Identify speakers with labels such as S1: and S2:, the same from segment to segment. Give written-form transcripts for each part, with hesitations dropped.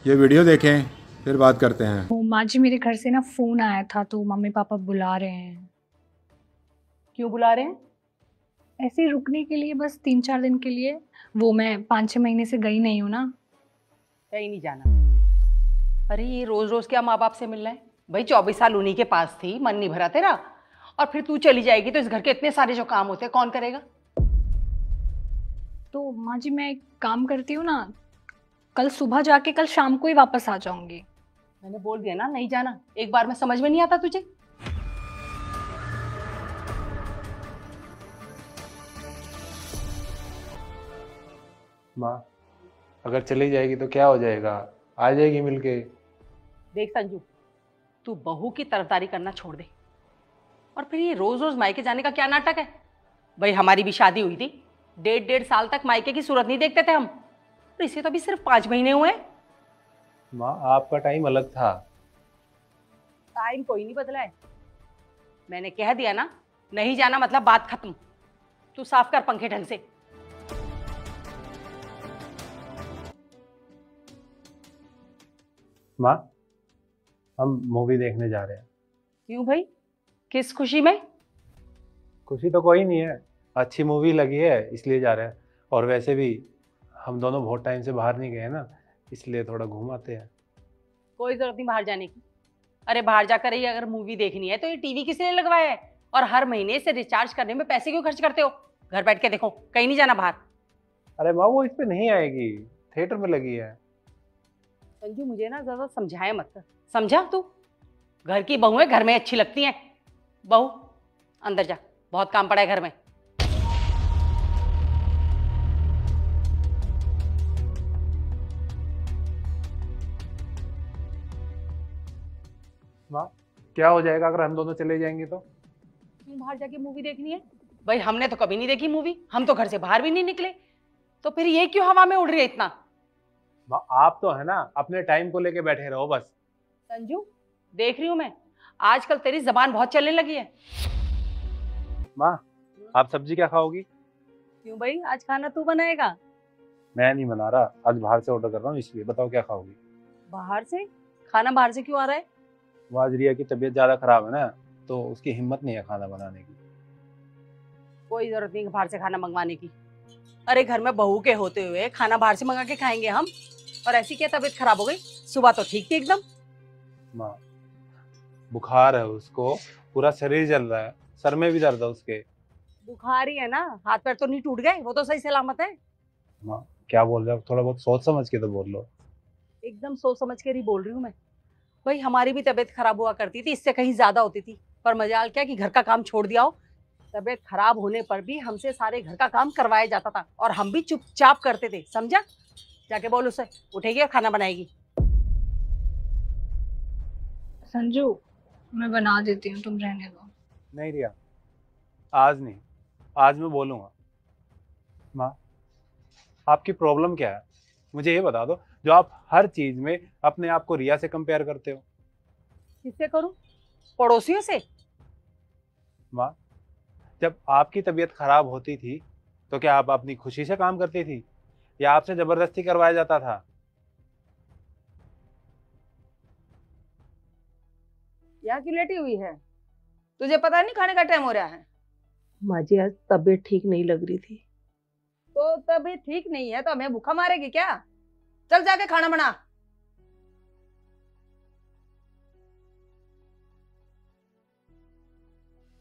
S1: ये वीडियो देखें फिर बात करते हैं।
S2: वो माँ जी, मेरे घर से ना फोन आया था तो मम्मी पापा बुला रहे हैं।
S3: क्यों बुला रहे हैं?
S2: ऐसे ही रुकने के लिए, बस 3-4 दिन के लिए। वो मैं 5-6 महीने से गई नहीं हूँ ना।
S3: कहीं नहीं जाना। अरे ये रोज रोज क्या माँ बाप से मिलना है? भाई 24 साल उन्हीं के पास थी, मन नहीं भरा तेरा? और फिर तू चली जाएगी तो इस घर के इतने सारे जो काम होते हैं कौन करेगा?
S2: तो माँ जी, मैं एक काम करती हूँ ना, कल सुबह जाके कल शाम को ही वापस आ जाऊंगी।
S3: मैंने बोल दिया ना नहीं जाना। एक बार में समझ में नहीं आता तुझे?
S4: माँ, अगर चली जाएगी तो क्या हो जाएगा? आ जाएगी मिलके।
S3: देख संजू, तू बहू की तरफदारी करना छोड़ दे। और फिर ये रोज रोज मायके जाने का क्या नाटक है? भाई हमारी भी शादी हुई थी, 1.5 साल तक मायके की सूरत नहीं देखते थे हम, और इसे तो अभी सिर्फ 5 महीने हुए हैं।
S4: माँ, आपका टाइम अलग था।
S3: टाइम कोई नहीं बदला है। मैंने कह दिया ना, नहीं जाना मतलब बात खत्म। तू साफ कर पंखे ढंग से।
S4: माँ, हम मूवी देखने जा रहे हैं।
S3: क्यों भाई, किस खुशी में?
S4: खुशी तो कोई नहीं है, अच्छी मूवी लगी है इसलिए जा रहे हैं। और वैसे भी हम दोनों बहुत टाइम से बाहर नहीं गए हैं ना, इसलिए थोड़ा घूम आते हैं।
S3: कोई जरूरत नहीं बाहर जाने की। अरे बाहर जाकर ही अगर मूवी देखनी है तो ये टीवी किस लिए लगवाया है? और हर महीने इसे रिचार्ज करने में पैसे क्यों खर्च करते हो? घर बैठ के देखो, कहीं नहीं जाना बाहर।
S4: अरे माँ, वो इस पे नहीं आएगी, थिएटर में लगी है।
S3: संजू मुझे ना ज्यादा समझाए मत। समझा तू? घर की बहू है, घर में अच्छी लगती हैं। बहू अंदर जा, बहुत काम पड़ा है घर में।
S4: माँ, क्या हो जाएगा अगर हम दोनों चले जाएंगे तो?
S3: क्यों बाहर जाके मूवी देखनी है? भाई हमने तो कभी नहीं देखी मूवी, हम तो घर से बाहर भी नहीं निकले। तो फिर ये क्यों हवा में उड़ रही है इतना?
S4: माँ, आप तो है ना अपने टाइम को लेके बैठे रहो बस।
S3: संजू देख रही हूं मैं, आजकल तेरी जबान बहुत चलने लगी है।
S4: माँ, आप सब्जी क्या खाओगी?
S3: क्यों भाई, आज खाना तू बनाएगा?
S4: मैं नहीं बना रहा, आज बाहर से ऑर्डर कर रहा हूँ, इसलिए बताओ क्या खाओगी?
S3: बाहर से? खाना बाहर से क्यों आ रहा है?
S4: वो आज रिया की तबीयत ज्यादा खराब है ना, तो उसकी हिम्मत नहीं है खाना बनाने की।
S3: कोई जरूरत नहीं है बाहर से खाना मंगवाने की। अरे घर में बहू के होते हुए खाना बाहर से मंगा के खाएंगे हम? और ऐसी क्या तबीयत खराब हो गई? सुबह तो ठीक थी एकदम।
S4: माँ, बुखार है उसको, पूरा शरीर जल रहा है, सर में भी दर्द है उसके।
S3: बुखार ही है ना, हाथ पैर तो नहीं टूट गए? वो तो सही सलामत है।
S4: माँ, क्या बोल रहे हो? थोड़ा बहुत सोच समझ के तो बोल लो।
S3: एकदम सोच समझ कर ही बोल रही हूँ मैं। भाई हमारी भी तबीयत खराब हुआ करती थी, इससे कहीं ज्यादा होती थी। पर मजाल क्या कि घर का काम छोड़ दिया हो। तबीयत खराब होने पर भी हमसे सारे घर का काम करवाया जाता था और हम भी चुपचाप करते थे, समझा? जाके बोल उसे, उठेगी और खाना बनाएगी।
S2: संजू, मैं बना देती हूँ, तुम रहने दो।
S4: नहीं रिया, आज नहीं, आज मैं बोलूंगा। माँ, आपकी प्रॉब्लम क्या है मुझे ये बता दो, जो आप हर चीज में अपने आप को रिया से कंपेयर करते हो।
S3: किससे करूं? पड़ोसियों से?
S4: माँ, जब आपकी तबीयत खराब होती थी तो क्या आप अपनी खुशी से काम करती थी या आपसे जबरदस्ती करवाया जाता था?
S3: यहाँ क्यों लेटी हुई है? तुझे पता नहीं खाने का टाइम हो रहा है? माँ जी आज तबीयत ठीक नहीं लग रही थी। तो तबीयत ठीक नहीं है तो हमें भूखा मारेगी क्या? चल जाके खाना बना।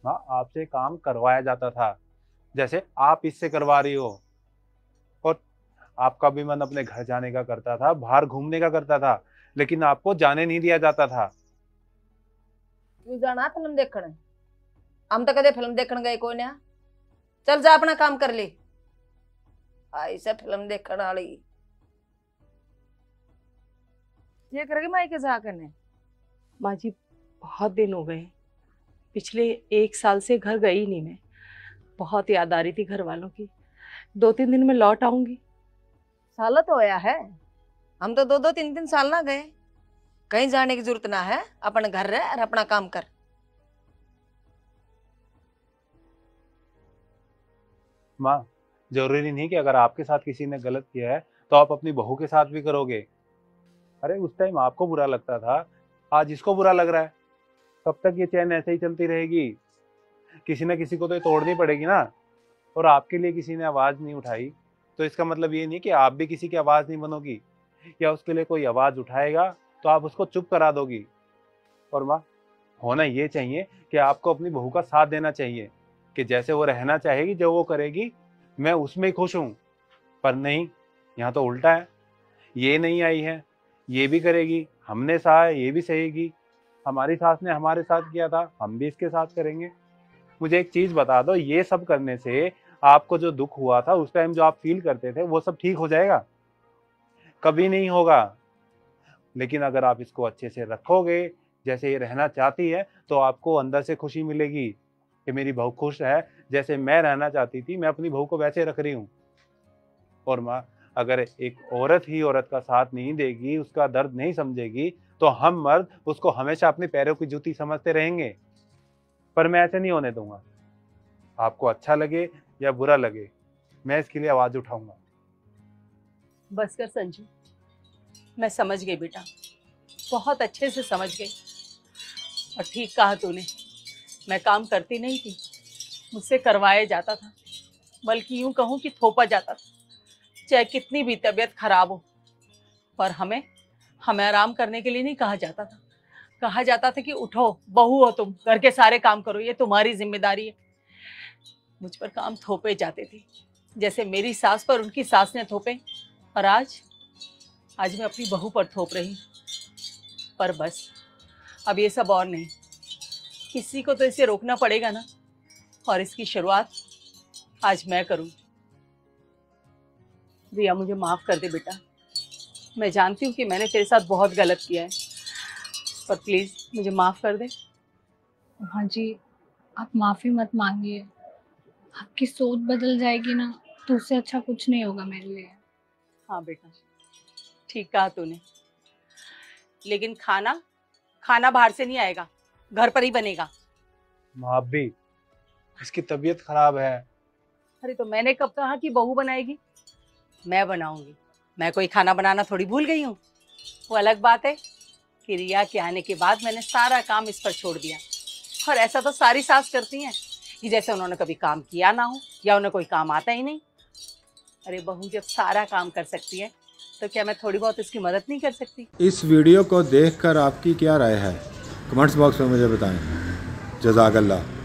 S4: माँ, आपसे काम करवाया जाता था जैसे आप इससे करवा रही हो। और आपका भी मन अपने घर जाने का करता था, बाहर घूमने का करता था, लेकिन आपको जाने नहीं दिया जाता था।
S3: क्यों जाना फिल्म देखने? हम तो कदे फिल्म देखने गए कोई ना। चल जा अपना काम कर ले। आई से फिल्म देखने वाली ये करेगी माई के जा करने। माँ जी बहुत दिन हो गए, पिछले 1 साल से घर गई नहीं मैं। बहुत याद आ रही थी घर वालों की। 2-3 दिन में लौट आऊंगी। साल तो होया है, हम तो 2-2 3 3 साल ना गए। कहीं जाने की जरूरत ना है, अपन घर रह और अपना काम कर।
S4: माँ, जरूरी नहीं कि अगर आपके साथ किसी ने गलत किया है तो आप अपनी बहू के साथ भी करोगे। अरे उस टाइम आपको बुरा लगता था, आज इसको बुरा लग रहा है। कब तक ये चैन ऐसे ही चलती रहेगी? किसी ना किसी को तो ये तोड़नी पड़ेगी ना। और आपके लिए किसी ने आवाज नहीं उठाई तो इसका मतलब ये नहीं कि आप भी किसी की आवाज नहीं बनोगी, या उसके लिए कोई आवाज उठाएगा तो आप उसको चुप करा दोगी। और माँ, होना ये चाहिए कि आपको अपनी बहू का साथ देना चाहिए कि जैसे वो रहना चाहेगी, जो वो करेगी, मैं उसमें ही खुश हूँ। पर नहीं, यहाँ तो उल्टा है। ये नहीं आई है, ये भी करेगी, हमने सहा है, ये भी सहेगी। हमारी सास ने हमारे साथ किया था, हम भी इसके साथ करेंगे। मुझे एक चीज बता दो, ये सब करने से आपको जो दुख हुआ था उस टाइम, जो आप फील करते थे, वो सब ठीक हो जाएगा? कभी नहीं होगा। लेकिन अगर आप इसको अच्छे से रखोगे, जैसे ये रहना चाहती है, तो आपको अंदर से खुशी मिलेगी कि मेरी बहू खुश है, जैसे मैं रहना चाहती थी, मैं अपनी बहू को वैसे रख रही हूँ। और माँ, अगर एक औरत ही औरत का साथ नहीं देगी, उसका दर्द नहीं समझेगी, तो हम मर्द उसको हमेशा अपने पैरों की जूती समझते रहेंगे। पर मैं ऐसे नहीं होने दूंगा। आपको अच्छा लगे या बुरा लगे, मैं इसके लिए आवाज उठाऊंगा।
S3: बस कर संजू, मैं समझ गई बेटा, बहुत अच्छे से समझ गई। और ठीक कहा तूने, मैं काम करती नहीं थी, मुझसे करवाया जाता था, बल्कि यूं कहूं कि थोपा जाता था, चाहे कितनी भी तबीयत खराब हो। पर हमें आराम करने के लिए नहीं कहा जाता था। कहा जाता था कि उठो, बहू हो तुम, घर के सारे काम करो, ये तुम्हारी जिम्मेदारी है। मुझ पर काम थोपे जाते थे, जैसे मेरी सास पर उनकी सास ने थोपे। और आज मैं अपनी बहू पर थोप रही हूं। पर बस, अब ये सब और नहीं, किसी को तो इसे रोकना पड़ेगा ना। और इसकी शुरुआत आज मैं करूं। रिया, मुझे माफ कर दे बेटा, मैं जानती हूँ कि मैंने तेरे साथ बहुत गलत किया है, पर प्लीज मुझे माफ कर दे।
S2: हाँ जी, आप माफ़ी मत मांगिए। आपकी सोच बदल जाएगी ना, तो उससे अच्छा कुछ नहीं होगा मेरे लिए।
S3: हाँ बेटा, ठीक कहा तूने, लेकिन खाना बाहर से नहीं आएगा, घर पर ही बनेगा।
S4: माँ भी, इसकी तबीयत खराब है।
S3: अरे तो मैंने कब कहा कि बहू बनाएगी? मैं बनाऊंगी। मैं कोई खाना बनाना थोड़ी भूल गई हूँ। वो अलग बात है कि रिया के आने के बाद मैंने सारा काम इस पर छोड़ दिया। और ऐसा तो सारी सास करती हैं कि जैसे उन्होंने कभी काम किया ना हो, या उन्हें कोई काम आता ही नहीं। अरे बहू जब सारा काम कर सकती है, तो क्या मैं थोड़ी बहुत इसकी मदद नहीं कर सकती?
S1: इस वीडियो को देखकर आपकी क्या राय है? कमेंट्स बॉक्स में मुझे बताएं। जज़ाकल्लाह।